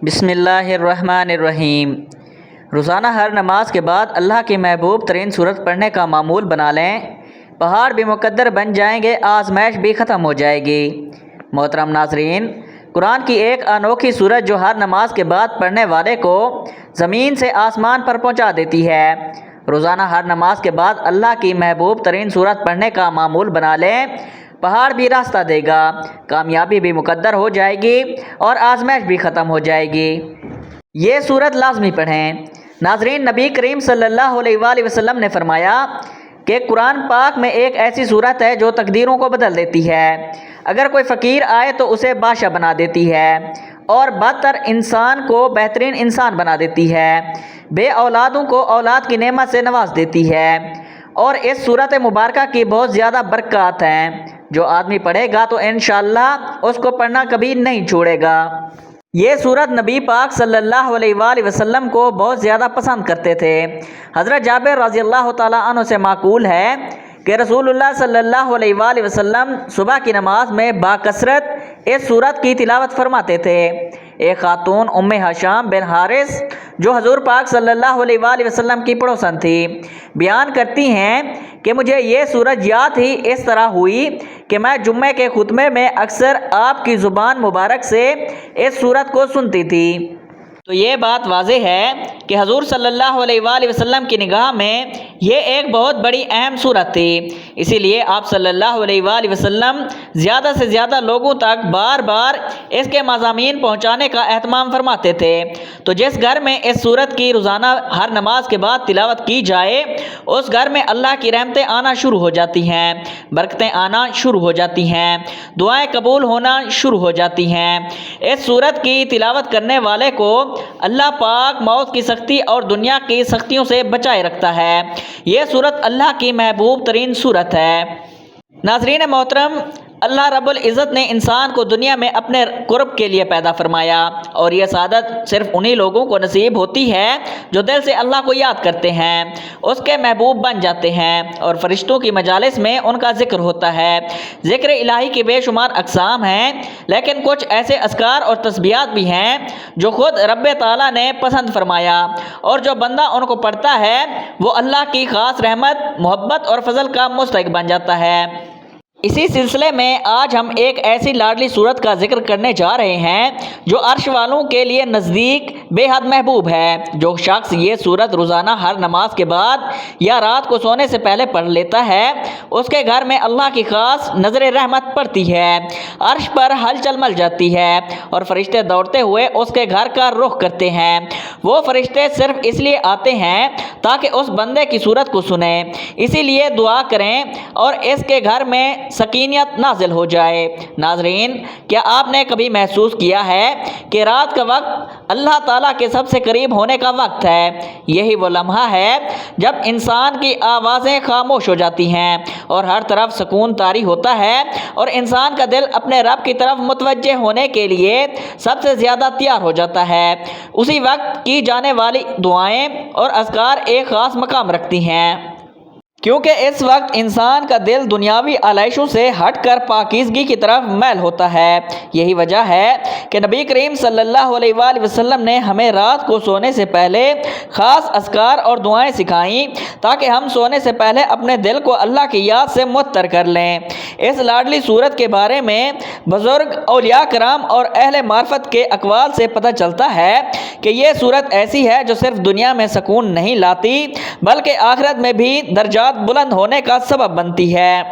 بسم اللہ الرحمن الرحیم۔ روزانہ ہر نماز کے بعد اللہ کی محبوب ترین صورت پڑھنے کا معمول بنا لیں، پہاڑ بھی مقدر بن جائیں گے، آزمائش بھی ختم ہو جائے گی۔ محترم ناظرین، قرآن کی ایک انوکھی صورت جو ہر نماز کے بعد پڑھنے والے کو زمین سے آسمان پر پہنچا دیتی ہے۔ روزانہ ہر نماز کے بعد اللہ کی محبوب ترین صورت پڑھنے کا معمول بنا لیں، پہاڑ بھی راستہ دے گا، کامیابی بھی مقدر ہو جائے گی اور آزمائش بھی ختم ہو جائے گی۔ یہ صورت لازمی پڑھیں۔ ناظرین، نبی کریم صلی اللہ علیہ وآلہ وسلم نے فرمایا کہ قرآن پاک میں ایک ایسی صورت ہے جو تقدیروں کو بدل دیتی ہے۔ اگر کوئی فقیر آئے تو اسے بادشاہ بنا دیتی ہے اور بدتر انسان کو بہترین انسان بنا دیتی ہے، بے اولادوں کو اولاد کی نعمت سے نواز دیتی ہے، اور اس صورت مبارکہ کی بہت زیادہ برکات ہیں۔ جو آدمی پڑھے گا تو انشاءاللہ اس کو پڑھنا کبھی نہیں چھوڑے گا۔ یہ صورت نبی پاک صلی اللہ علیہ وآلہ وسلم کو بہت زیادہ پسند کرتے تھے۔ حضرت جابر رضی اللہ تعالیٰ عنہ سے منقول ہے کہ رسول اللہ صلی اللہ علیہ وآلہ وسلم صبح کی نماز میں باکثرت اس صورت کی تلاوت فرماتے تھے۔ ایک خاتون ام حشام بن حارث جو حضور پاک صلی اللہ علیہ وآلہ وسلم کی پڑوسن تھی، بیان کرتی ہیں کہ مجھے یہ صورت یاد ہی اس طرح ہوئی کہ میں جمعے کے خطبے میں اکثر آپ کی زبان مبارک سے اس صورت کو سنتی تھی۔ تو یہ بات واضح ہے کہ حضور صلی اللہ علیہ وآلہ وسلم کی نگاہ میں یہ ایک بہت بڑی اہم صورت تھی، اسی لیے آپ صلی اللہ علیہ وآلہ وسلم زیادہ سے زیادہ لوگوں تک بار بار اس کے مضامین پہنچانے کا اہتمام فرماتے تھے۔ تو جس گھر میں اس صورت کی روزانہ ہر نماز کے بعد تلاوت کی جائے، اس گھر میں اللہ کی رحمتیں آنا شروع ہو جاتی ہیں، برکتیں آنا شروع ہو جاتی ہیں، دعائیں قبول ہونا شروع ہو جاتی ہیں۔ اس صورت کی تلاوت کرنے والے کو اللہ پاک موت کی سختی اور دنیا کی سختیوں سے بچائے رکھتا ہے۔ یہ صورت اللہ کی محبوب ترین صورت ہے۔ ناظرین محترم، اللہ رب العزت نے انسان کو دنیا میں اپنے قرب کے لیے پیدا فرمایا، اور یہ سعادت صرف انہی لوگوں کو نصیب ہوتی ہے جو دل سے اللہ کو یاد کرتے ہیں، اس کے محبوب بن جاتے ہیں، اور فرشتوں کی مجالس میں ان کا ذکر ہوتا ہے۔ ذکر الہی کی بے شمار اقسام ہیں، لیکن کچھ ایسے اذکار اور تسبیحات بھی ہیں جو خود رب تعالیٰ نے پسند فرمایا، اور جو بندہ ان کو پڑھتا ہے وہ اللہ کی خاص رحمت، محبت اور فضل کا مستحق بن جاتا ہے۔ اسی سلسلے میں آج ہم ایک ایسی لاڈلی صورت کا ذکر کرنے جا رہے ہیں جو عرش والوں کے لیے نزدیک بے حد محبوب ہے۔ جو شخص یہ صورت روزانہ ہر نماز کے بعد یا رات کو سونے سے پہلے پڑھ لیتا ہے، اس کے گھر میں اللہ کی خاص نظر رحمت پڑتی ہے، عرش پر ہلچل مچ جاتی ہے، اور فرشتے دوڑتے ہوئے اس کے گھر کا رخ کرتے ہیں۔ وہ فرشتے صرف اس لیے آتے ہیں تاکہ اس بندے کی صورت کو سنیں، اسی لیے دعا کریں اور اس کے گھر میں سکینت نازل ہو جائے۔ ناظرین، کیا آپ نے کبھی محسوس کیا ہے کہ رات کا وقت اللہ تعالیٰ کے سب سے قریب ہونے کا وقت ہے؟ یہی وہ لمحہ ہے جب انسان کی آوازیں خاموش ہو جاتی ہیں اور ہر طرف سکون طاری ہوتا ہے، اور انسان کا دل اپنے رب کی طرف متوجہ ہونے کے لیے سب سے زیادہ تیار ہو جاتا ہے۔ اسی وقت کی جانے والی دعائیں اور اذکار ایک خاص مقام رکھتی ہیں، کیونکہ اس وقت انسان کا دل دنیاوی آلائشوں سے ہٹ کر پاکیزگی کی طرف میل ہوتا ہے۔ یہی وجہ ہے کہ نبی کریم صلی اللہ علیہ وآلہ وسلم نے ہمیں رات کو سونے سے پہلے خاص اذکار اور دعائیں سکھائیں تاکہ ہم سونے سے پہلے اپنے دل کو اللہ کی یاد سے معطر کر لیں۔ اس لاڈلی صورت کے بارے میں بزرگ اولیاء کرام اور اہل معرفت کے اقوال سے پتہ چلتا ہے کہ یہ صورت ایسی ہے جو صرف دنیا میں سکون نہیں لاتی بلکہ آخرت میں بھی درجات بلند ہونے کا سبب بنتی ہے۔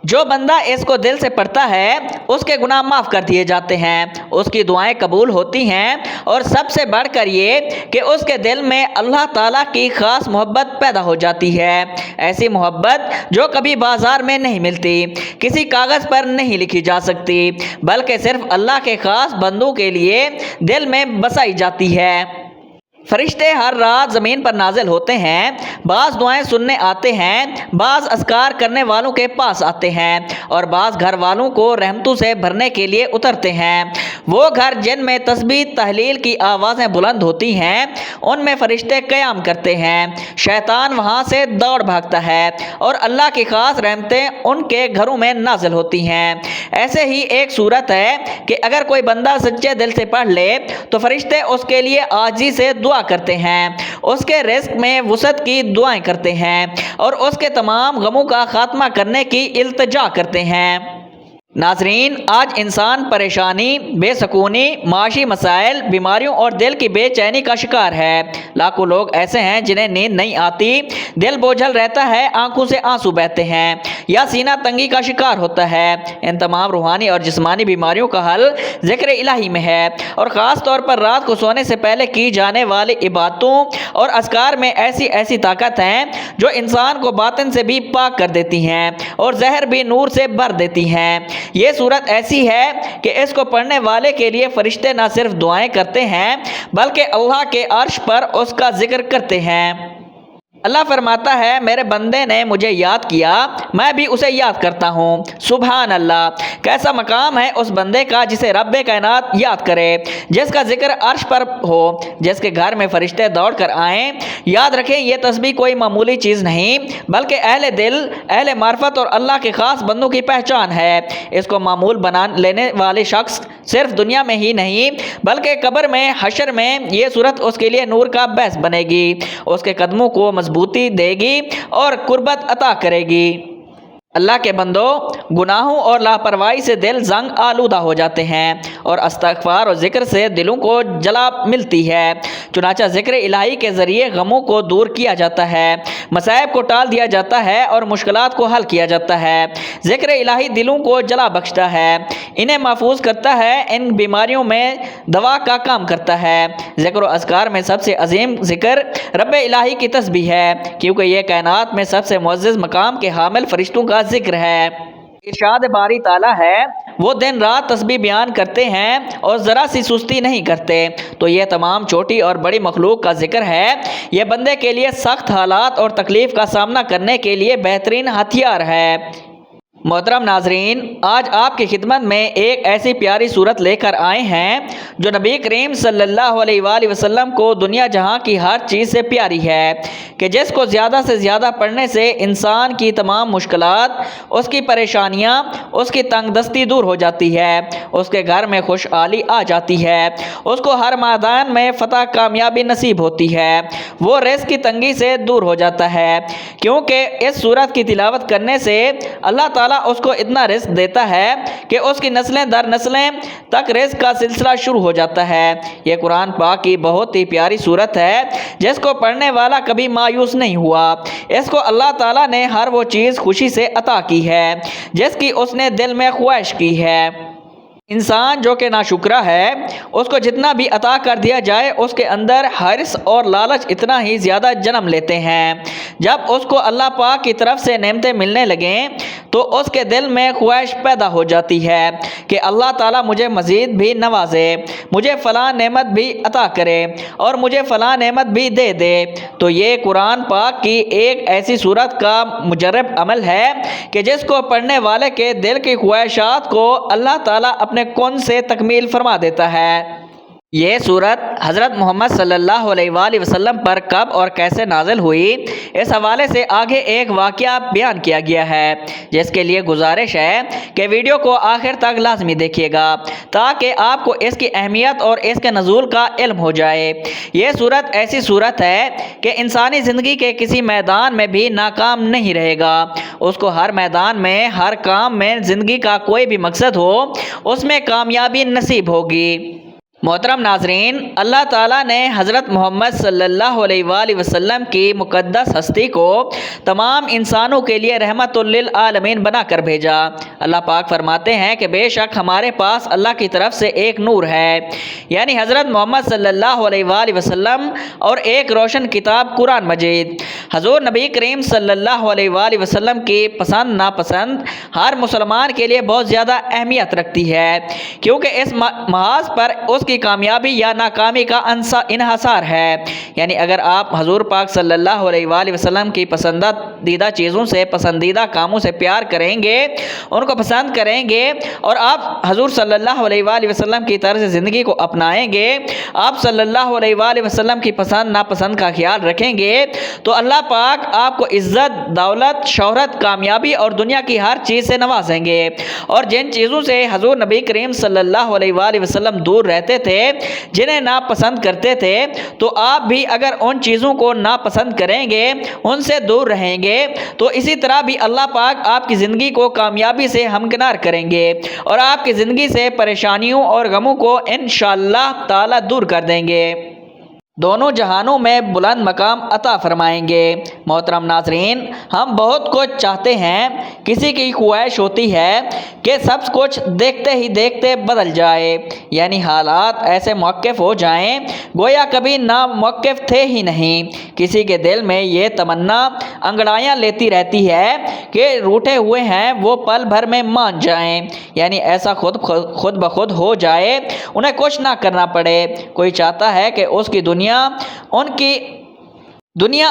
جو بندہ اس کو دل سے پڑھتا ہے اس کے گناہ معاف کر دیے جاتے ہیں، اس کی دعائیں قبول ہوتی ہیں، اور سب سے بڑھ کر یہ کہ اس کے دل میں اللہ تعالیٰ کی خاص محبت پیدا ہو جاتی ہے، ایسی محبت جو کبھی بازار میں نہیں ملتی، کسی کاغذ پر نہیں لکھی جا سکتی، بلکہ صرف اللہ کے خاص بندوں کے لیے دل میں بسائی جاتی ہے۔ فرشتے ہر رات زمین پر نازل ہوتے ہیں، بعض دعائیں سننے آتے ہیں، بعض اذکار کرنے والوں کے پاس آتے ہیں اور بعض گھر والوں کو رحمتوں سے بھرنے کے لیے اترتے ہیں۔ وہ گھر جن میں تسبیح تحلیل کی آوازیں بلند ہوتی ہیں ان میں فرشتے قیام کرتے ہیں، شیطان وہاں سے دوڑ بھاگتا ہے اور اللہ کی خاص رحمتیں ان کے گھروں میں نازل ہوتی ہیں۔ ایسے ہی ایک صورت ہے کہ اگر کوئی بندہ سچے دل سے پڑھ لے تو فرشتے اس کے لیے عاجزی سے دعا کرتے ہیں، اس کے رزق میں وسعت کی دعائیں کرتے ہیں اور اس کے تمام غموں کا خاتمہ کرنے کی التجا کرتے ہیں۔ ناظرین، آج انسان پریشانی، بے سکونی، معاشی مسائل، بیماریوں اور دل کی بے چینی کا شکار ہے۔ لاکھوں لوگ ایسے ہیں جنہیں نیند نہیں آتی، دل بوجھل رہتا ہے، آنکھوں سے آنسو بہتے ہیں یا سینہ تنگی کا شکار ہوتا ہے۔ ان تمام روحانی اور جسمانی بیماریوں کا حل ذکر الہی میں ہے اور خاص طور پر رات کو سونے سے پہلے کی جانے والی عبادتوں اور اذکار میں ایسی طاقت ہیں جو انسان کو باطن سے بھی پاک کر دیتی ہیں اور ظاہر بھی نور سے بھر دیتی ہیں۔ یہ صورت ایسی ہے کہ اس کو پڑھنے والے کے لیے فرشتے نہ صرف دعائیں کرتے ہیں بلکہ اللہ کے عرش پر اس کا ذکر کرتے ہیں۔ اللہ فرماتا ہے، میرے بندے نے مجھے یاد کیا، میں بھی اسے یاد کرتا ہوں۔ سبحان اللہ، کیسا مقام ہے اس بندے کا جسے رب کائنات یاد کرے، جس کا ذکر عرش پر ہو، جس کے گھر میں فرشتے دوڑ کر آئیں۔ یاد رکھیں، یہ تسبیح کوئی معمولی چیز نہیں بلکہ اہل دل، اہل معرفت اور اللہ کے خاص بندوں کی پہچان ہے۔ اس کو معمول بنا لینے والے شخص صرف دنیا میں ہی نہیں بلکہ قبر میں، حشر میں یہ صورت اس کے لیے نور کا باعث بنے گی، اس کے قدموں کو مضبوطی دے گی اور قربت عطا کرے گی۔ اللہ کے بندوں، گناہوں اور لاپرواہی سے دل زنگ آلودہ ہو جاتے ہیں اور استغفار اور ذکر سے دلوں کو جلا ملتی ہے۔ چنانچہ ذکر الہی کے ذریعے غموں کو دور کیا جاتا ہے، مصائب کو ٹال دیا جاتا ہے اور مشکلات کو حل کیا جاتا ہے۔ ذکر الہی دلوں کو جلا بخشتا ہے، انہیں محفوظ کرتا ہے، ان بیماریوں میں دوا کا کام کرتا ہے۔ ذکر و اذکار میں سب سے عظیم ذکر رب الہی کی تسبیح ہے، کیونکہ یہ کائنات میں سب سے معزز مقام کے حامل فرشتوں کا ذکر ہے۔ ارشاد باری تعالیٰ ہے، وہ دن رات تسبیح بیان کرتے ہیں اور ذرا سی سستی نہیں کرتے۔ تو یہ تمام چھوٹی اور بڑی مخلوق کا ذکر ہے، یہ بندے کے لیے سخت حالات اور تکلیف کا سامنا کرنے کے لیے بہترین ہتھیار ہے۔ محترم ناظرین، آج آپ کی خدمت میں ایک ایسی پیاری صورت لے کر آئے ہیں جو نبی کریم صلی اللہ علیہ وآلہ وسلم کو دنیا جہاں کی ہر چیز سے پیاری ہے، کہ جس کو زیادہ سے زیادہ پڑھنے سے انسان کی تمام مشکلات، اس کی پریشانیاں، اس کی تنگ دستی دور ہو جاتی ہے، اس کے گھر میں خوشحالی آ جاتی ہے، اس کو ہر میدان میں فتح کامیابی نصیب ہوتی ہے، وہ رزق کی تنگی سے دور ہو جاتا ہے، کیونکہ اس صورت کی تلاوت کرنے سے اللہ تعالیٰ اس کو اتنا رزق دیتا ہے کہ اس کی نسلیں در نسلیں تک رزق کا سلسلہ شروع ہو جاتا ہے۔ یہ قرآن پاک کی بہت ہی پیاری صورت ہے جس کو پڑھنے والا کبھی مایوس نہیں ہوا۔ اس کو اللہ تعالیٰ نے ہر وہ چیز خوشی سے عطا کی ہے جس کی اس نے دل میں خواہش کی ہے۔ انسان جو کہ ناشکرا ہے، اس کو جتنا بھی عطا کر دیا جائے اس کے اندر حرص اور لالچ اتنا ہی زیادہ جنم لیتے ہیں۔ جب اس کو اللہ پاک کی طرف سے نعمتیں ملنے لگیں تو اس کے دل میں خواہش پیدا ہو جاتی ہے کہ اللہ تعالیٰ مجھے مزید بھی نوازے، مجھے فلاں نعمت بھی عطا کرے اور مجھے فلاں نعمت بھی دے دے۔ تو یہ قرآن پاک کی ایک ایسی صورت کا مجرب عمل ہے کہ جس کو پڑھنے والے کے دل کی خواہشات کو اللہ تعالیٰ اپنے کون سے تکمیل فرما دیتا ہے۔ یہ صورت حضرت محمد صلی اللہ علیہ وآلہ وسلم پر کب اور کیسے نازل ہوئی، اس حوالے سے آگے ایک واقعہ بیان کیا گیا ہے، جس کے لیے گزارش ہے کہ ویڈیو کو آخر تک لازمی دیکھیے گا تاکہ آپ کو اس کی اہمیت اور اس کے نزول کا علم ہو جائے۔ یہ صورت ایسی صورت ہے کہ انسانی زندگی کے کسی میدان میں بھی ناکام نہیں رہے گا، اس کو ہر میدان میں، ہر کام میں، زندگی کا کوئی بھی مقصد ہو اس میں کامیابی نصیب ہوگی۔ محترم ناظرین، اللہ تعالیٰ نے حضرت محمد صلی اللہ علیہ وآلہ وسلم کی مقدس ہستی کو تمام انسانوں کے لیے رحمت للعالمین بنا کر بھیجا۔ اللہ پاک فرماتے ہیں کہ بے شک ہمارے پاس اللہ کی طرف سے ایک نور ہے، یعنی حضرت محمد صلی اللہ علیہ وآلہ وسلم، اور ایک روشن کتاب قرآن مجید۔ حضور نبی کریم صلی اللہ علیہ وآلہ وسلم کی پسند ناپسند ہر مسلمان کے لیے بہت زیادہ اہمیت رکھتی ہے، کیونکہ اس محاذ پر اس کی کامیابی یا ناکامی کا انحصار ہے۔ یعنی اگر آپ حضور پاک صلی اللہ علیہ وآلہ وسلم کی پسندیدہ چیزوں سے، پسندیدہ کاموں سے پیار کریں گے، ان کو پسند کریں گے، اور آپ حضور صلی اللہ علیہ وآلہ وسلم کی طرز زندگی کو اپنائیں گے، آپ صلی اللہ علیہ وآلہ وسلم کی پسند ناپسند کا خیال رکھیں گے، تو اللہ پاک آپ کو عزت، دولت، شہرت، کامیابی اور دنیا کی ہر چیز سے نوازیں گے۔ اور جن چیزوں سے حضور نبی کریم صلی اللہ علیہ وآلہ وسلم دور رہتے تھے، جنہیں ناپسند کرتے تھے، تو آپ بھی اگر ان چیزوں کو ناپسند کریں گے، ان سے دور رہیں گے، تو اسی طرح بھی اللہ پاک آپ کی زندگی کو کامیابی سے ہمکنار کریں گے اور آپ کی زندگی سے پریشانیوں اور غموں کو انشاءاللہ تعالی دور کر دیں گے، دونوں جہانوں میں بلند مقام عطا فرمائیں گے۔ محترم ناظرین، ہم بہت کچھ چاہتے ہیں، کسی کی خواہش ہوتی ہے کہ سب کچھ دیکھتے ہی دیکھتے بدل جائے، یعنی حالات ایسے موقف ہو جائیں گویا کبھی ناموقف تھے ہی نہیں۔ کسی کے دل میں یہ تمنا انگڑائیاں لیتی رہتی ہے کہ روٹھے ہوئے ہیں وہ پل بھر میں مان جائیں، یعنی ایسا خود بخود ہو جائے، انہیں کچھ نہ کرنا پڑے۔ کوئی چاہتا ہے کہ اس کی دنیا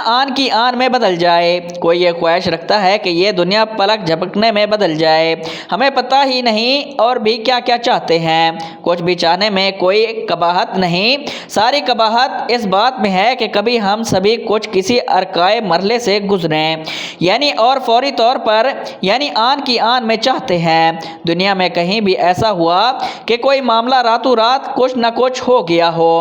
آن کی آن میں بدل جائے، کوئی یہ خواہش رکھتا ہے کہ یہ دنیا پلک جھپکنے میں بدل جائے۔ ہمیں پتہ ہی نہیں اور بھی کیا کیا چاہتے ہیں۔ کچھ بھی چاہنے میں کوئی قباحت نہیں، ساری قباحت اس بات میں ہے کہ کبھی ہم سبھی کچھ کسی عرقۂ مرحلے سے گزریں، یعنی اور فوری طور پر، یعنی آن کی آن میں چاہتے ہیں۔ دنیا میں کہیں بھی ایسا ہوا کہ کوئی معاملہ راتوں رات کچھ نہ کچھ ہو گیا ہو؟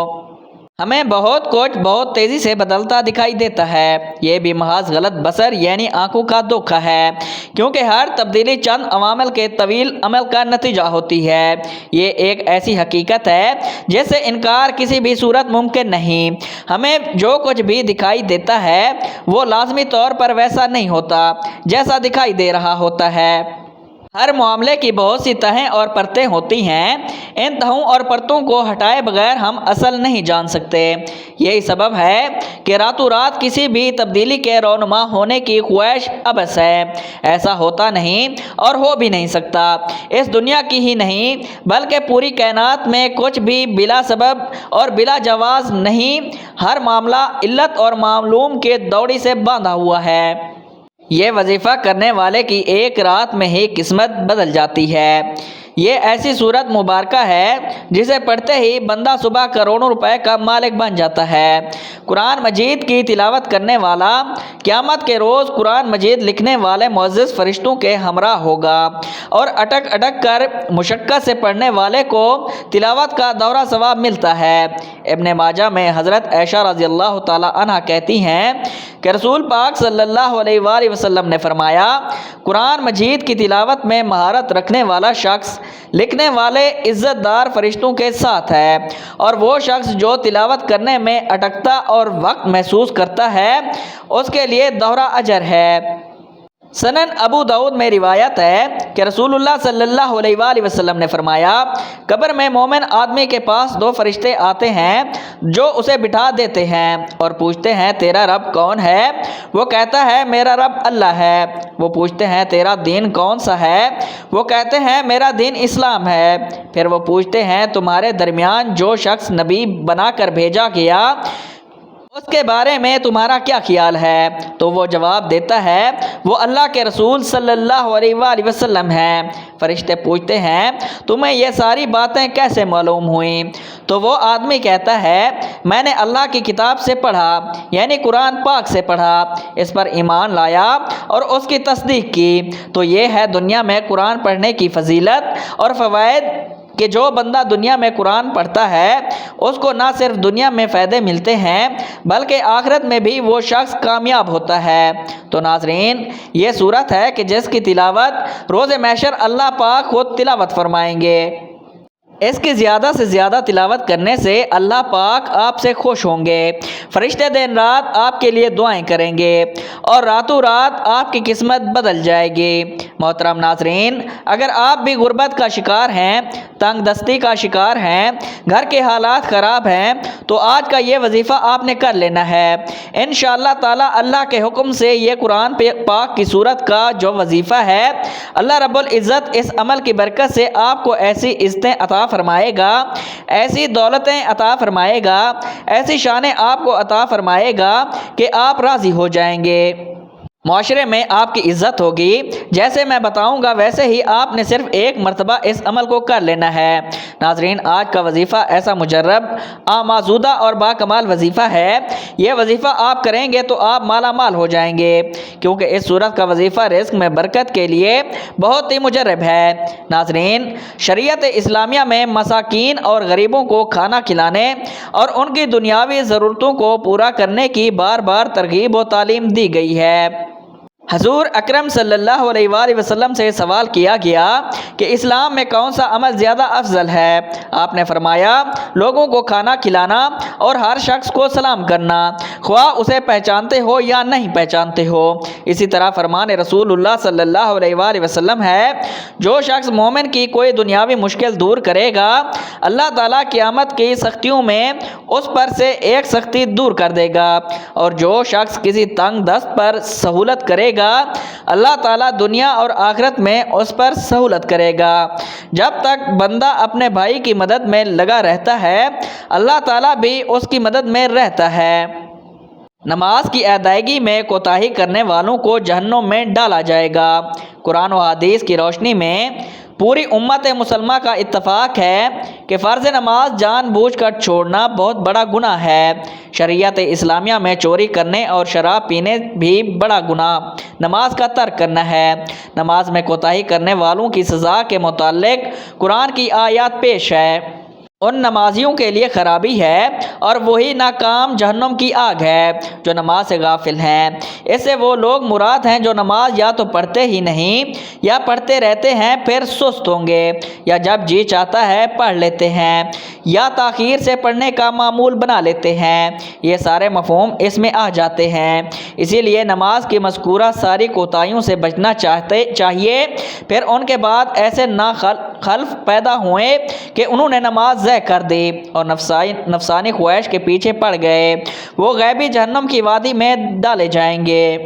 ہمیں بہت کچھ بہت تیزی سے بدلتا دکھائی دیتا ہے۔ یہ بھی محض غلط بصر یعنی آنکھوں کا دھوکہ ہے، کیونکہ ہر تبدیلی چند عوامل کے طویل عمل کا نتیجہ ہوتی ہے۔ یہ ایک ایسی حقیقت ہے جس سے انکار کسی بھی صورت ممکن نہیں۔ ہمیں جو کچھ بھی دکھائی دیتا ہے وہ لازمی طور پر ویسا نہیں ہوتا جیسا دکھائی دے رہا ہوتا ہے۔ ہر معاملے کی بہت سی تہیں اور پرتیں ہوتی ہیں، ان تہوں اور پرتوں کو ہٹائے بغیر ہم اصل نہیں جان سکتے۔ یہی سبب ہے کہ راتوں رات کسی بھی تبدیلی کے رونما ہونے کی خواہش عبث ہے۔ ایسا ہوتا نہیں اور ہو بھی نہیں سکتا۔ اس دنیا کی ہی نہیں بلکہ پوری کائنات میں کچھ بھی بلا سبب اور بلا جواز نہیں، ہر معاملہ علت اور معلوم کے دوڑی سے باندھا ہوا ہے۔ یہ وظیفہ کرنے والے کی ایک رات میں ہی قسمت بدل جاتی ہے۔ یہ ایسی صورت مبارکہ ہے جسے پڑھتے ہی بندہ صبح کروڑوں روپے کا مالک بن جاتا ہے۔ قرآن مجید کی تلاوت کرنے والا قیامت کے روز قرآن مجید لکھنے والے معزز فرشتوں کے ہمراہ ہوگا، اور اٹک اٹک کر مشقت سے پڑھنے والے کو تلاوت کا دورہ ثواب ملتا ہے۔ ابن ماجہ میں حضرت عائشہ رضی اللہ تعالی عنہ کہتی ہیں کہ رسول پاک صلی اللہ علیہ وآلہ وسلم نے فرمایا، قرآن مجید کی تلاوت میں مہارت رکھنے والا شخص لکھنے والے عزت دار فرشتوں کے ساتھ ہے، اور وہ شخص جو تلاوت کرنے میں اٹکتا اور وقت محسوس کرتا ہے اس کے لیے دوہرا اجر ہے۔ سنن ابو داؤد میں روایت ہے کہ رسول اللہ صلی اللہ علیہ وآلہ وسلم نے فرمایا، قبر میں مومن آدمی کے پاس دو فرشتے آتے ہیں جو اسے بٹھا دیتے ہیں اور پوچھتے ہیں تیرا رب کون ہے؟ وہ کہتا ہے میرا رب اللہ ہے۔ وہ پوچھتے ہیں تیرا دین کون سا ہے؟ وہ کہتے ہیں میرا دین اسلام ہے۔ پھر وہ پوچھتے ہیں تمہارے درمیان جو شخص نبی بنا کر بھیجا گیا اس کے بارے میں تمہارا کیا خیال ہے؟ تو وہ جواب دیتا ہے وہ اللہ کے رسول صلی اللہ علیہ وآلہ وسلم ہیں۔ فرشتے پوچھتے ہیں تمہیں یہ ساری باتیں کیسے معلوم ہوئیں؟ تو وہ آدمی کہتا ہے میں نے اللہ کی کتاب سے پڑھا، یعنی قرآن پاک سے پڑھا، اس پر ایمان لایا اور اس کی تصدیق کی۔ تو یہ ہے دنیا میں قرآن پڑھنے کی فضیلت اور فوائد کہ جو بندہ دنیا میں قرآن پڑھتا ہے اس کو نہ صرف دنیا میں فائدے ملتے ہیں بلکہ آخرت میں بھی وہ شخص کامیاب ہوتا ہے۔ تو ناظرین، یہ صورت ہے کہ جس کی تلاوت روز محشر اللہ پاک خود تلاوت فرمائیں گے۔ اس کی زیادہ سے زیادہ تلاوت کرنے سے اللہ پاک آپ سے خوش ہوں گے۔ فرشتے دن رات آپ کے لیے دعائیں کریں گے اور راتوں رات آپ کی قسمت بدل جائے گی۔ محترم ناظرین، اگر آپ بھی غربت کا شکار ہیں، تنگ دستی کا شکار ہیں، گھر کے حالات خراب ہیں، تو آج کا یہ وظیفہ آپ نے کر لینا ہے۔ انشاءاللہ تعالی اللہ کے حکم سے یہ قرآن پاک کی سورت کا جو وظیفہ ہے، اللہ رب العزت اس عمل کی برکت سے آپ کو ایسی عزتیں عطا فرمائے گا، ایسی دولتیں عطا فرمائے گا، ایسی شانیں آپ کو عطا فرمائے گا کہ آپ راضی ہو جائیں گے۔ معاشرے میں آپ کی عزت ہوگی۔ جیسے میں بتاؤں گا ویسے ہی آپ نے صرف ایک مرتبہ اس عمل کو کر لینا ہے۔ ناظرین، آج کا وظیفہ ایسا مجرب، آمازودہ اور باکمال وظیفہ ہے۔ یہ وظیفہ آپ کریں گے تو آپ مالا مال ہو جائیں گے، کیونکہ اس صورت کا وظیفہ رزق میں برکت کے لیے بہت ہی مجرب ہے۔ ناظرین، شریعت اسلامیہ میں مساکین اور غریبوں کو کھانا کھلانے اور ان کی دنیاوی ضرورتوں کو پورا کرنے کی بار بار ترغیب و تعلیم دی گئی ہے۔ حضور اکرم صلی اللہ علیہ وآلہ وسلم سے سوال کیا گیا کہ اسلام میں کون سا عمل زیادہ افضل ہے؟ آپ نے فرمایا، لوگوں کو کھانا کھلانا اور ہر شخص کو سلام کرنا، خواہ اسے پہچانتے ہو یا نہیں پہچانتے ہو۔ اسی طرح فرمان رسول اللہ صلی اللہ علیہ وآلہ وسلم ہے، جو شخص مومن کی کوئی دنیاوی مشکل دور کرے گا، اللہ تعالیٰ قیامت کی سختیوں میں اس پر سے ایک سختی دور کر دے گا، اور جو شخص کسی تنگ دست پر سہولت کرے گا، اللہ تعالیٰ دنیا اور آخرت میں اس پر سہولت کرے گا۔ جب تک بندہ اپنے بھائی کی مدد میں لگا رہتا ہے، اللہ تعالیٰ بھی اس کی مدد میں رہتا ہے۔ نماز کی ادائیگی میں کوتاہی کرنے والوں کو جہنم میں ڈالا جائے گا۔ قرآن و حدیث کی روشنی میں پوری امت مسلمہ کا اتفاق ہے کہ فرض نماز جان بوجھ کر چھوڑنا بہت بڑا گناہ ہے۔ شریعت اسلامیہ میں چوری کرنے اور شراب پینے بھی بڑا گناہ نماز کا ترک کرنا ہے۔ نماز میں کوتاہی کرنے والوں کی سزا کے متعلق قرآن کی آیات پیش ہے۔ ان نمازیوں کے لیے خرابی ہے اور وہی ناکام جہنم کی آگ ہے جو نماز سے غافل ہیں۔ اس سے وہ لوگ مراد ہیں جو نماز یا تو پڑھتے ہی نہیں، یا پڑھتے رہتے ہیں پھر سست ہوں گے، یا جب جی چاہتا ہے پڑھ لیتے ہیں، یا تاخیر سے پڑھنے کا معمول بنا لیتے ہیں۔ یہ سارے مفہوم اس میں آ جاتے ہیں۔ اسی لیے نماز کی مذکورہ ساری کوتاہیوں سے بچنا چاہیے۔ پھر ان کے بعد ایسے ناخلف پیدا ہوئے کہ انہوں نے نماز ضائع کر دی اور نفسانی خواہش کے پیچھے پڑ گئے، وہ غیبی جہنم کی وادی میں ڈالے جائیں گے۔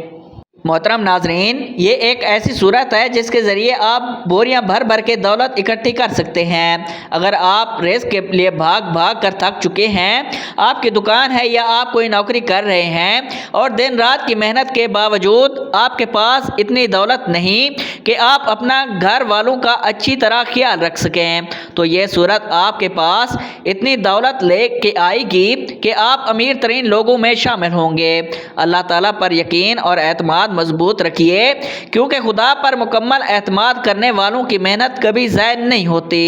محترم ناظرین، یہ ایک ایسی صورت ہے جس کے ذریعے آپ بوریاں بھر بھر کے دولت اکٹھی کر سکتے ہیں۔ اگر آپ رزق کے لیے بھاگ بھاگ کر تھک چکے ہیں، آپ کی دکان ہے یا آپ کوئی نوکری کر رہے ہیں اور دن رات کی محنت کے باوجود آپ کے پاس اتنی دولت نہیں کہ آپ اپنا گھر والوں کا اچھی طرح خیال رکھ سکیں، تو یہ صورت آپ کے پاس اتنی دولت لے کے آئے گی کہ آپ امیر ترین لوگوں میں شامل ہوں گے۔ اللہ تعالیٰ پر یقین اور اعتماد مضبوط رکھیے، کیونکہ خدا پر مکمل اعتماد کرنے والوں کی محنت کبھی ضائع نہیں ہوتی۔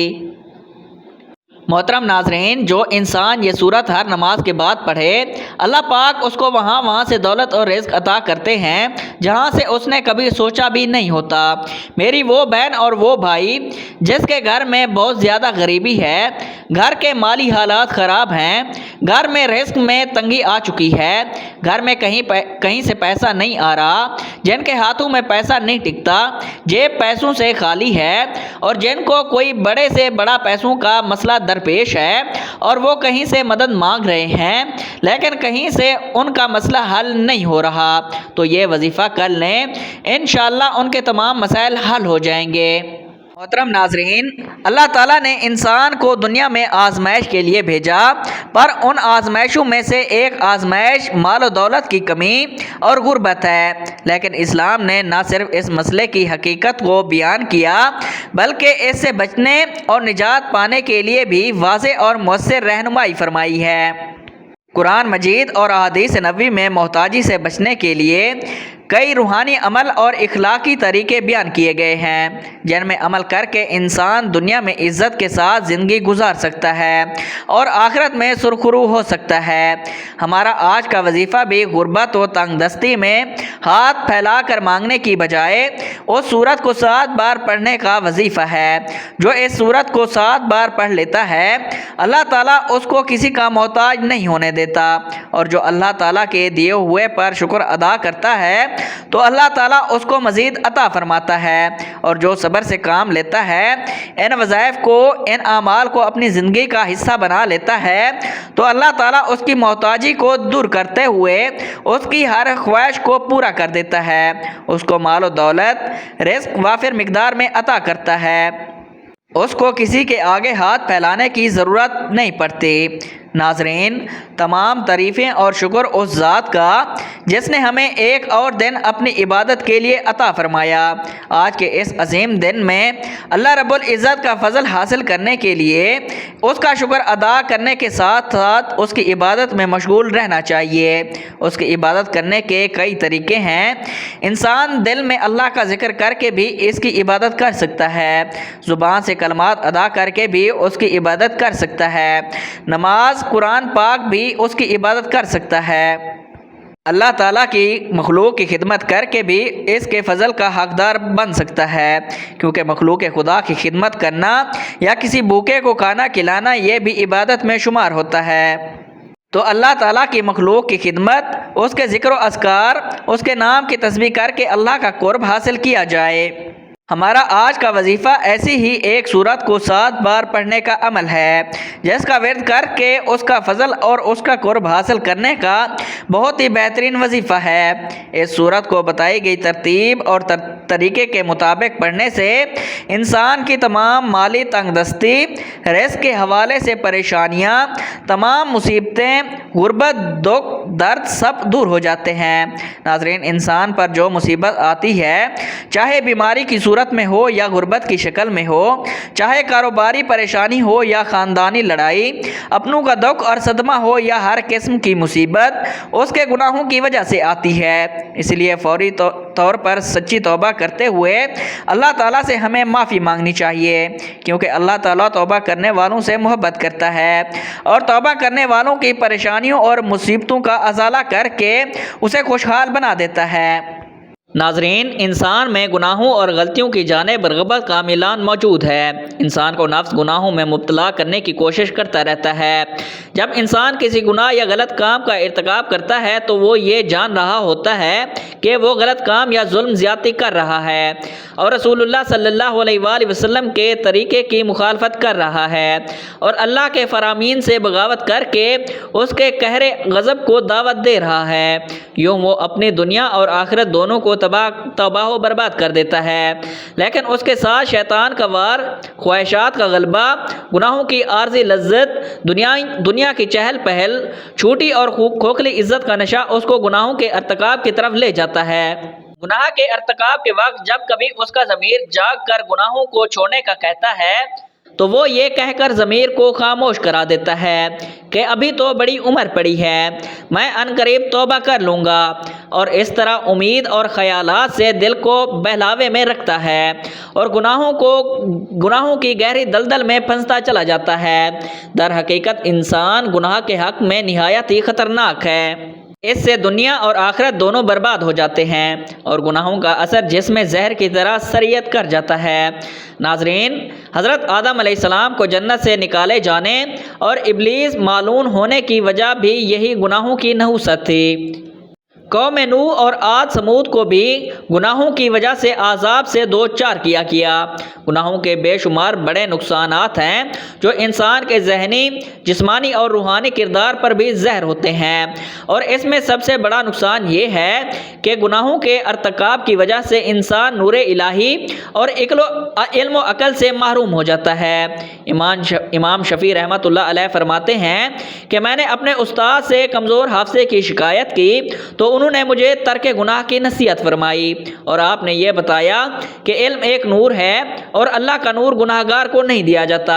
محترم ناظرین، جو انسان یہ صورت ہر نماز کے بعد پڑھے، اللہ پاک اس کو وہاں سے دولت اور رزق عطا کرتے ہیں جہاں سے اس نے کبھی سوچا بھی نہیں ہوتا۔ میری وہ بہن اور وہ بھائی جس کے گھر میں بہت زیادہ غریبی ہے، گھر کے مالی حالات خراب ہیں، گھر میں رزق میں تنگی آ چکی ہے، گھر میں کہیں سے پیسہ نہیں آ رہا، جن کے ہاتھوں میں پیسہ نہیں ٹکتا، جیب پیسوں سے خالی ہے، اور جن کو کوئی بڑے سے بڑا پیسوں کا مسئلہ درپیش ہے اور وہ کہیں سے مدد مانگ رہے ہیں لیکن کہیں سے ان کا مسئلہ حل نہیں ہو رہا، تو یہ وظیفہ کر لیں، انشاءاللہ ان کے تمام مسائل حل ہو جائیں گے۔ محترم ناظرین، اللہ تعالیٰ نے انسان کو دنیا میں آزمائش کے لیے بھیجا، پر ان آزمائشوں میں سے ایک آزمائش مال و دولت کی کمی اور غربت ہے، لیکن اسلام نے نہ صرف اس مسئلے کی حقیقت کو بیان کیا بلکہ اس سے بچنے اور نجات پانے کے لیے بھی واضح اور مؤثر رہنمائی فرمائی ہے۔ قرآن مجید اور احادیث نبوی میں محتاجی سے بچنے کے لیے کئی روحانی عمل اور اخلاقی طریقے بیان کیے گئے ہیں جن میں عمل کر کے انسان دنیا میں عزت کے ساتھ زندگی گزار سکتا ہے اور آخرت میں سرخرو ہو سکتا ہے۔ ہمارا آج کا وظیفہ بھی غربت و تنگ دستی میں ہاتھ پھیلا کر مانگنے کی بجائے اس سورت کو 7 بار پڑھنے کا وظیفہ ہے۔ جو اس سورت کو 7 بار پڑھ لیتا ہے اللہ تعالیٰ اس کو کسی کا محتاج نہیں ہونے دیتا، اور جو اللہ تعالیٰ کے دیے ہوئے پر شکر ادا کرتا ہے تو اللہ تعالیٰ اس کو مزید عطا فرماتا ہے، اور جو صبر سے کام لیتا ہے، ان وظائف کو، ان اعمال کو اپنی زندگی کا حصہ بنا لیتا ہے تو اللہ تعالیٰ اس کی محتاجی کو دور کرتے ہوئے اس کی ہر خواہش کو پورا کر دیتا ہے، اس کو مال و دولت، رزق وافر مقدار میں عطا کرتا ہے، اس کو کسی کے آگے ہاتھ پھیلانے کی ضرورت نہیں پڑتی۔ ناظرین، تمام تعریفیں اور شکر اس ذات کا جس نے ہمیں ایک اور دن اپنی عبادت کے لیے عطا فرمایا۔ آج کے اس عظیم دن میں اللہ رب العزت کا فضل حاصل کرنے کے لیے اس کا شکر ادا کرنے کے ساتھ ساتھ اس کی عبادت میں مشغول رہنا چاہیے۔ اس کی عبادت کرنے کے کئی طریقے ہیں۔ انسان دل میں اللہ کا ذکر کر کے بھی اس کی عبادت کر سکتا ہے، زبان سے کلمات ادا کر کے بھی اس کی عبادت کر سکتا ہے، نماز، قرآن پاک بھی اس کی عبادت کر سکتا ہے، اللہ تعالیٰ کی مخلوق کی خدمت کر کے بھی اس کے فضل کا حقدار بن سکتا ہے، کیونکہ مخلوق خدا کی خدمت کرنا یا کسی بھوکے کو کھانا کھلانا یہ بھی عبادت میں شمار ہوتا ہے۔ تو اللہ تعالیٰ کی مخلوق کی خدمت، اس کے ذکر و اذکار، اس کے نام کی تسبیح کر کے اللہ کا قرب حاصل کیا جائے۔ ہمارا آج کا وظیفہ ایسی ہی ایک سورت کو 7 بار پڑھنے کا عمل ہے، جس کا ورد کر کے اس کا فضل اور اس کا قرب حاصل کرنے کا بہت ہی بہترین وظیفہ ہے۔ اس سورت کو بتائی گئی ترتیب اور طریقے کے مطابق پڑھنے سے انسان کی تمام مالی تنگ دستی، رزق کے حوالے سے پریشانیاں، تمام مصیبتیں، غربت، دکھ، درد سب دور ہو جاتے ہیں۔ ناظرین، انسان پر جو مصیبت آتی ہے، چاہے بیماری کی صورت میں ہو یا غربت کی شکل میں ہو، چاہے کاروباری پریشانی ہو یا خاندانی لڑائی، اپنوں کا دکھ اور صدمہ ہو یا ہر قسم کی مصیبت، اس کے گناہوں کی وجہ سے آتی ہے۔ اس لیے فوری طور پر سچی توبہ کرتے ہوئے اللہ تعالیٰ سے ہمیں معافی مانگنی چاہیے، کیونکہ اللہ تعالیٰ توبہ کرنے والوں سے محبت کرتا ہے اور توبہ کرنے والوں کی پریشانیوں اور مصیبتوں کا ازالہ کر کے اسے خوشحال بنا دیتا ہے۔ ناظرین، انسان میں گناہوں اور غلطیوں کی جانب رغبت کا میلان موجود ہے۔ انسان کو نفس گناہوں میں مبتلا کرنے کی کوشش کرتا رہتا ہے۔ جب انسان کسی گناہ یا غلط کام کا ارتکاب کرتا ہے تو وہ یہ جان رہا ہوتا ہے کہ وہ غلط کام یا ظلم زیادتی کر رہا ہے اور رسول اللہ صلی اللہ علیہ وآلہ وسلم کے طریقے کی مخالفت کر رہا ہے اور اللہ کے فرامین سے بغاوت کر کے اس کے قہر غضب کو دعوت دے رہا ہے۔ یوں وہ اپنی دنیا اور آخرت دونوں کو تباہ و برباد کر دیتا ہے، لیکن اس کے ساتھ شیطان کا وار، خواہشات کا غلبہ، گناہوں کی عارضی لذت، دنیا کی چہل پہل، چھوٹی اور کھوکھلی عزت کا نشہ اس کو گناہوں کے ارتکاب کی طرف لے جاتا ہے۔ گناہ کے ارتکاب کے وقت جب کبھی اس کا ضمیر جاگ کر گناہوں کو چھوڑنے کا کہتا ہے تو وہ یہ کہہ کر ضمیر کو خاموش کرا دیتا ہے کہ ابھی تو بڑی عمر پڑی ہے، میں عنقریب توبہ کر لوں گا، اور اس طرح امید اور خیالات سے دل کو بہلاوے میں رکھتا ہے اور گناہوں کی گہری دلدل میں پھنستا چلا جاتا ہے۔ در حقیقت انسان گناہ کے حق میں نہایت ہی خطرناک ہے۔ اس سے دنیا اور آخرت دونوں برباد ہو جاتے ہیں اور گناہوں کا اثر جسم زہر کی طرح سریت کر جاتا ہے۔ ناظرین، حضرت آدم علیہ السلام کو جنت سے نکالے جانے اور ابلیس مالعون ہونے کی وجہ بھی یہی گناہوں کی نحوست تھی۔ قوم نوح اور عاد ثمود کو بھی گناہوں کی وجہ سے عذاب سے دوچار کیا گیا۔ گناہوں کے بے شمار بڑے نقصانات ہیں جو انسان کے ذہنی، جسمانی اور روحانی کردار پر بھی زہر ہوتے ہیں، اور اس میں سب سے بڑا نقصان یہ ہے کہ گناہوں کے ارتکاب کی وجہ سے انسان نور الہی اور علم و عقل سے محروم ہو جاتا ہے۔ امام شفیع رحمۃ اللہ علیہ فرماتے ہیں کہ میں نے اپنے استاد سے کمزور حافظے کی شکایت کی تو انہوں نے مجھے ترک گناہ کی نصیحت فرمائی، اور آپ نے یہ بتایا کہ علم ایک نور ہے اور اللہ کا نور گناہگار کو نہیں دیا جاتا۔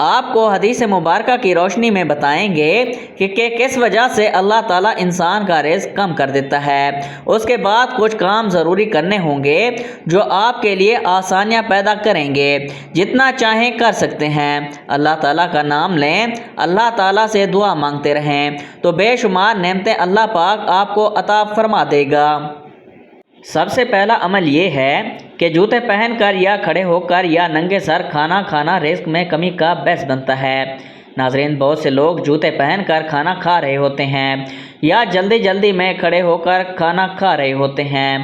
آپ کو حدیث مبارکہ کی روشنی میں بتائیں گے کہ کس وجہ سے اللہ تعالیٰ انسان کا رزق کم کر دیتا ہے۔ اس کے بعد کچھ کام ضروری کرنے ہوں گے جو آپ کے لیے آسانیاں پیدا کریں گے۔ جتنا چاہیں کر سکتے ہیں۔ اللہ تعالیٰ کا نام لیں، اللہ تعالیٰ سے دعا مانگتے رہیں تو بے شمار نعمتیں اللہ پاک آپ کو عطا فرما دے گا۔ سب سے پہلا عمل یہ ہے کہ جوتے پہن کر یا کھڑے ہو کر یا ننگے سر کھانا کھانا رزق میں کمی کا باعث بنتا ہے۔ ناظرین، بہت سے لوگ جوتے پہن کر کھانا کھا رہے ہوتے ہیں یا جلدی جلدی میں کھڑے ہو کر کھانا کھا رہے ہوتے ہیں۔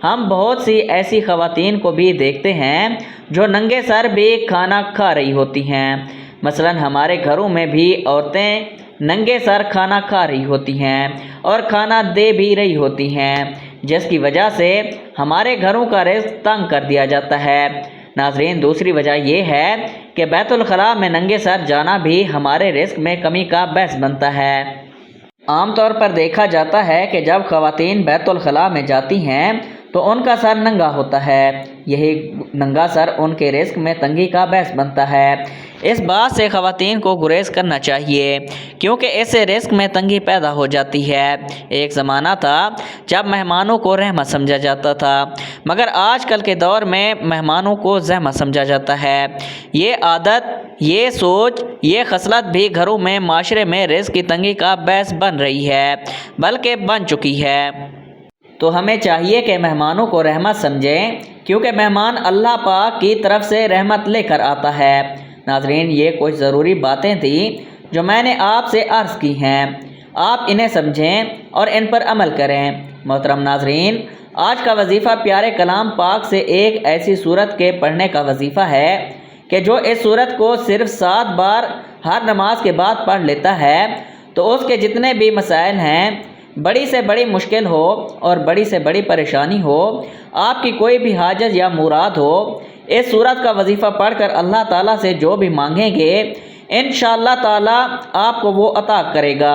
ہم بہت سی ایسی خواتین کو بھی دیکھتے ہیں جو ننگے سر بھی کھانا کھا رہی ہوتی ہیں۔ مثلاً ہمارے گھروں میں بھی عورتیں ننگے سر کھانا کھا رہی ہوتی ہیں اور کھانا دے بھی رہی ہوتی ہیں، جس کی وجہ سے ہمارے گھروں کا رزق تنگ کر دیا جاتا ہے۔ ناظرین، دوسری وجہ یہ ہے کہ بیت الخلاء میں ننگے سر جانا بھی ہمارے رزق میں کمی کا باعث بنتا ہے۔ عام طور پر دیکھا جاتا ہے کہ جب خواتین بیت الخلاء میں جاتی ہیں تو ان کا سر ننگا ہوتا ہے۔ یہی ننگا سر ان کے رزق میں تنگی کا باعث بنتا ہے۔ اس بات سے خواتین کو گریز کرنا چاہیے کیونکہ اس سے رزق میں تنگی پیدا ہو جاتی ہے۔ ایک زمانہ تھا جب مہمانوں کو رحمت سمجھا جاتا تھا، مگر آج کل کے دور میں مہمانوں کو زحمت سمجھا جاتا ہے۔ یہ عادت، یہ سوچ، یہ خصلت بھی گھروں میں معاشرے میں رزق کی تنگی کا باعث بن رہی ہے، بلکہ بن چکی ہے۔ تو ہمیں چاہیے کہ مہمانوں کو رحمت سمجھیں کیونکہ مہمان اللہ پاک کی طرف سے رحمت لے کر آتا ہے۔ ناظرین، یہ کچھ ضروری باتیں تھیں جو میں نے آپ سے عرض کی ہیں۔ آپ انہیں سمجھیں اور ان پر عمل کریں۔ محترم ناظرین، آج کا وظیفہ پیارے کلام پاک سے ایک ایسی سورت کے پڑھنے کا وظیفہ ہے کہ جو اس سورت کو صرف 7 بار ہر نماز کے بعد پڑھ لیتا ہے تو اس کے جتنے بھی مسائل ہیں، بڑی سے بڑی مشکل ہو اور بڑی سے بڑی پریشانی ہو، آپ کی کوئی بھی حاجت یا مراد ہو، اس سورت کا وظیفہ پڑھ کر اللہ تعالیٰ سے جو بھی مانگیں گے انشاءاللہ تعالیٰ آپ کو وہ عطا کرے گا۔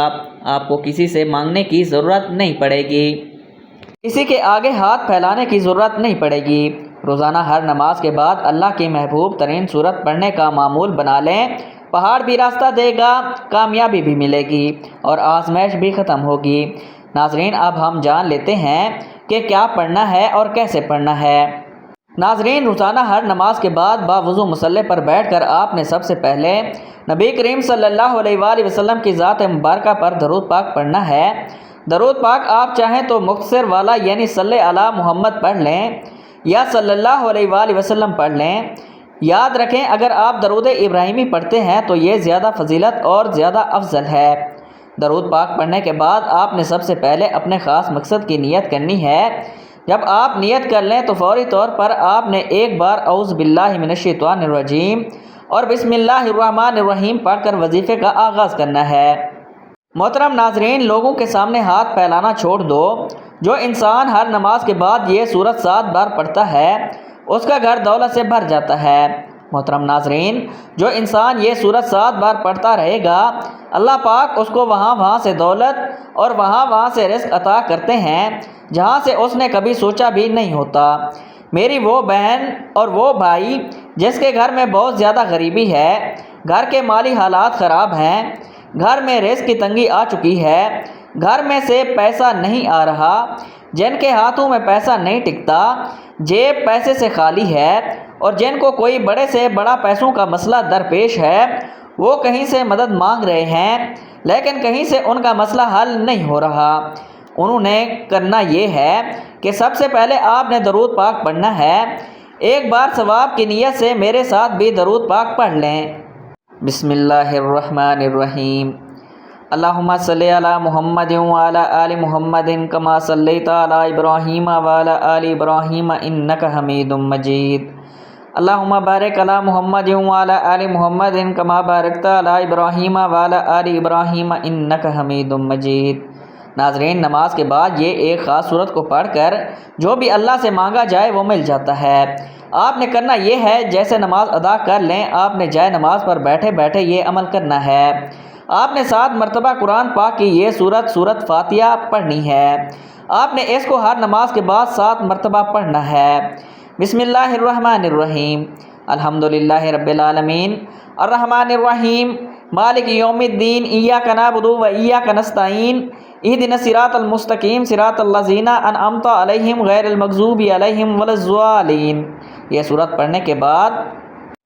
آپ کو کسی سے مانگنے کی ضرورت نہیں پڑے گی، کسی کے آگے ہاتھ پھیلانے کی ضرورت نہیں پڑے گی۔ روزانہ ہر نماز کے بعد اللہ کی محبوب ترین سورت پڑھنے کا معمول بنا لیں، پہاڑ بھی راستہ دے گا، کامیابی بھی ملے گی اور آزمائش بھی ختم ہوگی۔ ناظرین، اب ہم جان لیتے ہیں کہ کیا پڑھنا ہے اور کیسے پڑھنا ہے۔ ناظرین، روزانہ ہر نماز کے بعد باوضو مصلی پر بیٹھ کر آپ نے سب سے پہلے نبی کریم صلی اللہ علیہ وآلہ وسلم کی ذات مبارکہ پر درود پاک پڑھنا ہے۔ درود پاک آپ چاہیں تو مختصر والا یعنی صلی علی محمد پڑھ لیں یا صلی اللہ علیہ وآلہ وسلم پڑھ لیں۔ یاد رکھیں، اگر آپ درود ابراہیمی پڑھتے ہیں تو یہ زیادہ فضیلت اور زیادہ افضل ہے۔ درود پاک پڑھنے کے بعد آپ نے سب سے پہلے اپنے خاص مقصد کی نیت کرنی ہے۔ جب آپ نیت کر لیں تو فوری طور پر آپ نے ایک بار اعوذ باللہ من الشیطان الرجیم اور بسم اللہ الرحمن الرحیم پڑھ کر وظیفے کا آغاز کرنا ہے۔ محترم ناظرین، لوگوں کے سامنے ہاتھ پھیلانا چھوڑ دو۔ جو انسان ہر نماز کے بعد یہ سورت 7 بار پڑھتا ہے اس کا گھر دولت سے بھر جاتا ہے۔ محترم ناظرین، جو انسان یہ سورت 7 بار پڑھتا رہے گا اللہ پاک اس کو وہاں سے دولت اور وہاں سے رزق عطا کرتے ہیں جہاں سے اس نے کبھی سوچا بھی نہیں ہوتا۔ میری وہ بہن اور وہ بھائی جس کے گھر میں بہت زیادہ غریبی ہے، گھر کے مالی حالات خراب ہیں، گھر میں رزق کی تنگی آ چکی ہے، گھر میں سے پیسہ نہیں آ رہا، جن کے ہاتھوں میں پیسہ نہیں ٹکتا، جیب پیسے سے خالی ہے اور جن کو کوئی بڑے سے بڑا پیسوں کا مسئلہ درپیش ہے، وہ کہیں سے مدد مانگ رہے ہیں لیکن کہیں سے ان کا مسئلہ حل نہیں ہو رہا۔ انہوں نے کرنا یہ ہے کہ سب سے پہلے آپ نے درود پاک پڑھنا ہے۔ ایک بار ثواب کی نیت سے میرے ساتھ بھی درود پاک پڑھ لیں۔ بسم اللہ الرحمن الرحیم۔ اللہم صلی علی محمد وعلی آل محمد کما صلیت علی ابراہیم وعلی آل ابراہیم انک حمید مجید۔ اللہم بارک علی محمد وعلی آل محمد کما بارکت علی ابراہیم وعلی آل ابراہیم انک حمید مجید۔ ناظرین، نماز کے بعد یہ ایک خاص سورت کو پڑھ کر جو بھی اللہ سے مانگا جائے وہ مل جاتا ہے۔ آپ نے کرنا یہ ہے جیسے نماز ادا کر لیں آپ نے جائے نماز پر بیٹھے بیٹھے یہ عمل کرنا ہے۔ آپ نے 7 مرتبہ قرآن پاک کی یہ سورت فاتحہ پڑھنی ہے۔ آپ نے اس کو ہر نماز کے بعد 7 مرتبہ پڑھنا ہے۔ بسم اللہ الرحمن الرحیم۔ الحمدللہ رب العالمین الرحمن الرحیم مالک یوم الدین ایاک نعبد و ایاک نستعین اہدنا الصراط المستقیم صراط الذین انعمت علیہم غیر المغضوب علیہم ولا الضالین۔ یہ سورت پڑھنے کے بعد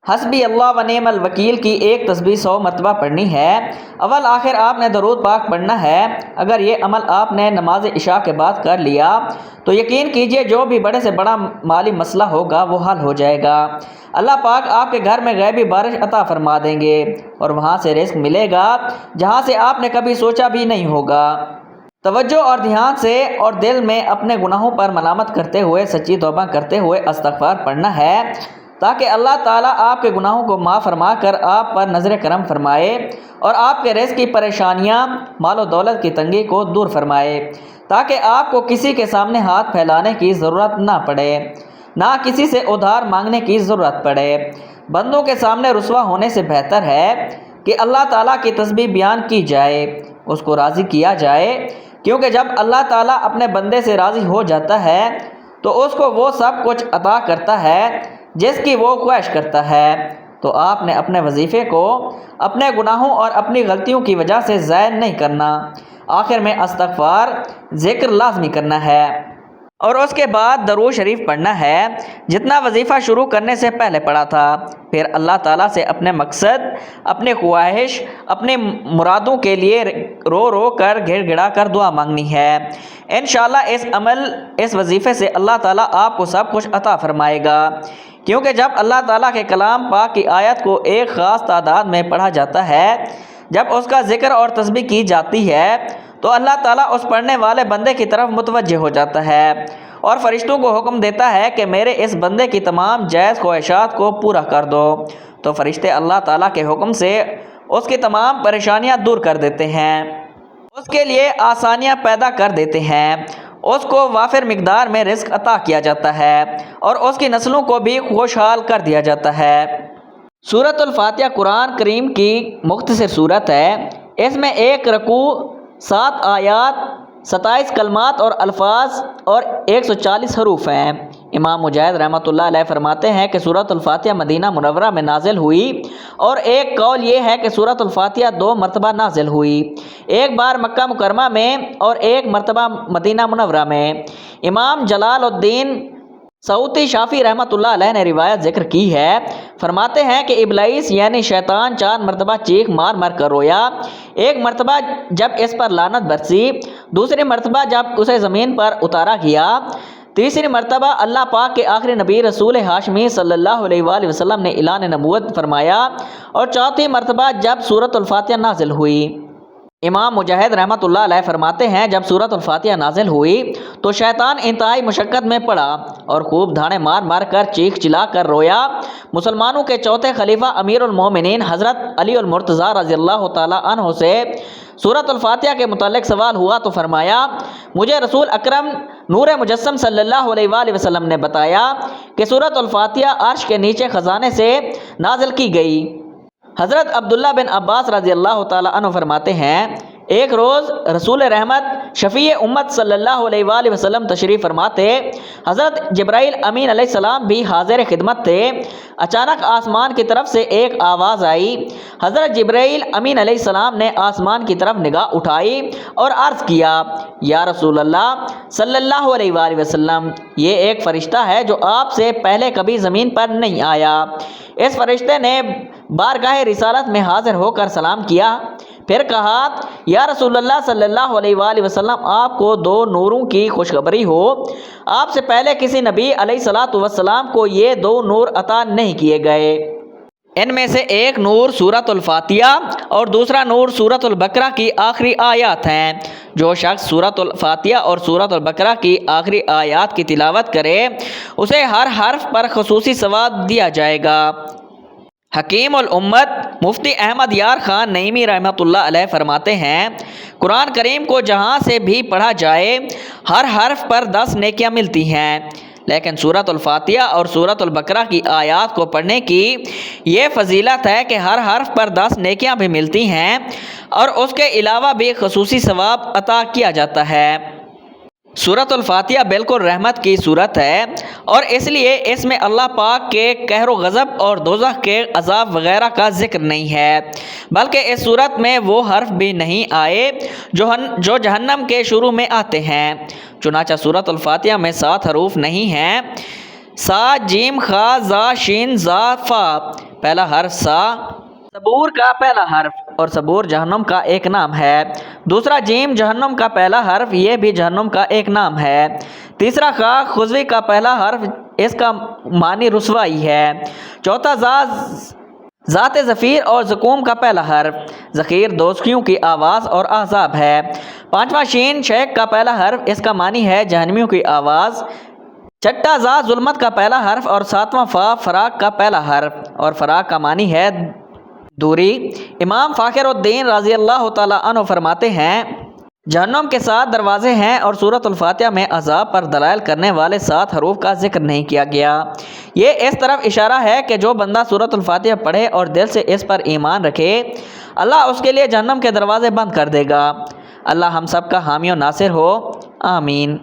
حسبی اللہ و نعم الوکیل کی ایک تسبیح 100 مرتبہ پڑھنی ہے۔ اول آخر آپ نے درود پاک پڑھنا ہے۔ اگر یہ عمل آپ نے نماز عشاء کے بعد کر لیا تو یقین کیجئے جو بھی بڑے سے بڑا مالی مسئلہ ہوگا وہ حل ہو جائے گا۔ اللہ پاک آپ کے گھر میں غیبی بارش عطا فرما دیں گے اور وہاں سے رزق ملے گا جہاں سے آپ نے کبھی سوچا بھی نہیں ہوگا۔ توجہ اور دھیان سے اور دل میں اپنے گناہوں پر ملامت کرتے ہوئے سچی توبہ کرتے ہوئے استغفار پڑھنا ہے تاکہ اللہ تعالیٰ آپ کے گناہوں کو معاف فرما کر آپ پر نظر کرم فرمائے اور آپ کے رزق کی پریشانیاں، مال و دولت کی تنگی کو دور فرمائے تاکہ آپ کو کسی کے سامنے ہاتھ پھیلانے کی ضرورت نہ پڑے، نہ کسی سے ادھار مانگنے کی ضرورت پڑے۔ بندوں کے سامنے رسوا ہونے سے بہتر ہے کہ اللہ تعالیٰ کی تسبیح بیان کی جائے، اس کو راضی کیا جائے، کیونکہ جب اللہ تعالیٰ اپنے بندے سے راضی ہو جاتا ہے تو اس کو وہ سب کچھ عطا کرتا ہے جس کی وہ خواہش کرتا ہے۔ تو آپ نے اپنے وظیفے کو اپنے گناہوں اور اپنی غلطیوں کی وجہ سے ضائع نہیں کرنا۔ آخر میں استغفار ذکر لازمی کرنا ہے اور اس کے بعد درود شریف پڑھنا ہے جتنا وظیفہ شروع کرنے سے پہلے پڑھا تھا۔ پھر اللہ تعالیٰ سے اپنے مقصد، اپنے خواہش، اپنے مرادوں کے لیے رو رو کر گڑ گڑا کر دعا مانگنی ہے۔ انشاءاللہ اس وظیفے سے اللہ تعالیٰ آپ کو سب کچھ عطا فرمائے گا، کیونکہ جب اللہ تعالیٰ کے کلام پاک کی آیت کو ایک خاص تعداد میں پڑھا جاتا ہے، جب اس کا ذکر اور تسبیح کی جاتی ہے تو اللہ تعالیٰ اس پڑھنے والے بندے کی طرف متوجہ ہو جاتا ہے اور فرشتوں کو حکم دیتا ہے کہ میرے اس بندے کی تمام جائز خواہشات کو پورا کر دو۔ تو فرشتے اللہ تعالیٰ کے حکم سے اس کی تمام پریشانیاں دور کر دیتے ہیں، اس کے لیے آسانیاں پیدا کر دیتے ہیں، اس کو وافر مقدار میں رزق عطا کیا جاتا ہے اور اس کی نسلوں کو بھی خوشحال کر دیا جاتا ہے۔ سورۃ الفاتحہ قرآن کریم کی مختصر سورت ہے۔ اس میں 1 رکوع، 7 آیات، 27 کلمات اور الفاظ اور 140 حروف ہیں۔ امام مجاہد رحمۃ اللہ علیہ فرماتے ہیں کہ سورۃ الفاتحہ مدینہ منورہ میں نازل ہوئی، اور ایک قول یہ ہے کہ سورۃ الفاتحہ 2 مرتبہ نازل ہوئی، ایک بار مکہ مکرمہ میں اور ایک مرتبہ مدینہ منورہ میں۔ امام جلال الدین سعوطی شافعی رحمۃ اللہ علیہ نے روایت ذکر کی ہے، فرماتے ہیں کہ ابلیس یعنی شیطان 4 مرتبہ چیخ مار مار کر رویا، ایک مرتبہ جب اس پر لعنت برسی، دوسری مرتبہ جب اسے زمین پر اتارا گیا، تیسری مرتبہ اللہ پاک کے آخری نبی رسول ہاشمی صلی اللہ علیہ وآلہ وسلم نے اعلان نبوت فرمایا، اور چوتھی مرتبہ جب سورۃ الفاتحہ نازل ہوئی۔ امام مجاہد رحمۃ اللہ علیہ فرماتے ہیں جب سورۃ الفاتحہ نازل ہوئی تو شیطان انتہائی مشقت میں پڑا اور خوب دھاڑے مار مار کر چیخ چلا کر رویا۔ مسلمانوں کے چوتھے خلیفہ امیر المومنین حضرت علی المرتضیٰ رضی اللہ تعالیٰ عنہ سے سورۃ الفاتحہ کے متعلق سوال ہوا تو فرمایا، مجھے رسول اکرم نور مجسم صلی اللہ علیہ وآلہ وسلم نے بتایا کہ سورۃ الفاتحہ عرش کے نیچے خزانے سے نازل کی گئی۔ حضرت عبداللہ بن عباس رضی اللہ تعالیٰ عنہ فرماتے ہیں، ایک روز رسول رحمت شفیع امت صلی اللہ علیہ وآلہ وسلم تشریف فرماتے، حضرت جبرائیل امین علیہ السلام بھی حاضر خدمت تھے۔ اچانک آسمان کی طرف سے ایک آواز آئی۔ حضرت جبرائیل امین علیہ السلام نے آسمان کی طرف نگاہ اٹھائی اور عرض کیا، یا رسول اللہ صلی اللہ علیہ وآلہ وسلم، یہ ایک فرشتہ ہے جو آپ سے پہلے کبھی زمین پر نہیں آیا۔ اس فرشتے نے بارگاہ رسالت میں حاضر ہو کر سلام کیا، پھر کہا، یا رسول اللہ صلی اللہ علیہ وآلہ وسلم، آپ کو 2 نوروں کی خوشخبری ہو، آپ سے پہلے کسی نبی علیہ الصلوۃ والسلام کو یہ 2 نور عطا نہیں کیے گئے۔ ان میں سے ایک نور سورۃ الفاتحہ اور دوسرا نور سورۃ البقرہ کی آخری آیات ہیں۔ جو شخص سورۃ الفاتحہ اور سورۃ البقرہ کی آخری آیات کی تلاوت کرے اسے ہر حرف پر خصوصی ثواب دیا جائے گا۔ حکیم الامت مفتی احمد یار خان نعیمی رحمۃ اللہ علیہ فرماتے ہیں، قرآن کریم کو جہاں سے بھی پڑھا جائے ہر حرف پر 10 نیکیاں ملتی ہیں، لیکن سورۃ الفاتحہ اور سورۃ البقرہ کی آیات کو پڑھنے کی یہ فضیلت ہے کہ ہر حرف پر 10 نیکیاں بھی ملتی ہیں اور اس کے علاوہ بھی خصوصی ثواب عطا کیا جاتا ہے۔ سورۃ الفاتحہ بالکل رحمت کی صورت ہے، اور اس لیے اس میں اللہ پاک کے قہر و غضب اور دوزخ کے عذاب وغیرہ کا ذکر نہیں ہے، بلکہ اس صورت میں وہ حرف بھی نہیں آئے جو جہنم کے شروع میں آتے ہیں۔ چنانچہ سورۃ الفاتحہ میں 7 حروف نہیں ہیں: سا، جیم، خا، زا، شین، زا، فا۔ پہلا حرف سا صبور کا پہلا حرف، اور صبور جہنم کا ایک نام ہے۔ دوسرا جیم جہنم کا پہلا حرف، یہ بھی جہنم کا ایک نام ہے۔ تیسرا خا خضوی کا پہلا حرف، اس کا معنی رسوائی ہے۔ چوتھا زا ذات زفیر اور زقوم کا پہلا حرف، زخیر دوزخیوں کی آواز اور عذاب ہے۔ پانچواں شین شیخ کا پہلا حرف، اس کا معنی ہے جہنمیوں کی آواز۔ چھٹا زا ظلمت کا پہلا حرف، اور ساتواں فا فراق کا پہلا حرف، اور فراق کا معنی ہے دوری۔ امام فاخر الدین رضی اللہ تعالیٰ عنہ فرماتے ہیں، جہنم کے 7 دروازے ہیں، اور سورۃ الفاتحہ میں عذاب پر دلائل کرنے والے 7 حروف کا ذکر نہیں کیا گیا۔ یہ اس طرف اشارہ ہے کہ جو بندہ سورۃ الفاتحہ پڑھے اور دل سے اس پر ایمان رکھے، اللہ اس کے لیے جہنم کے دروازے بند کر دے گا۔ اللہ ہم سب کا حامی و ناصر ہو، آمین۔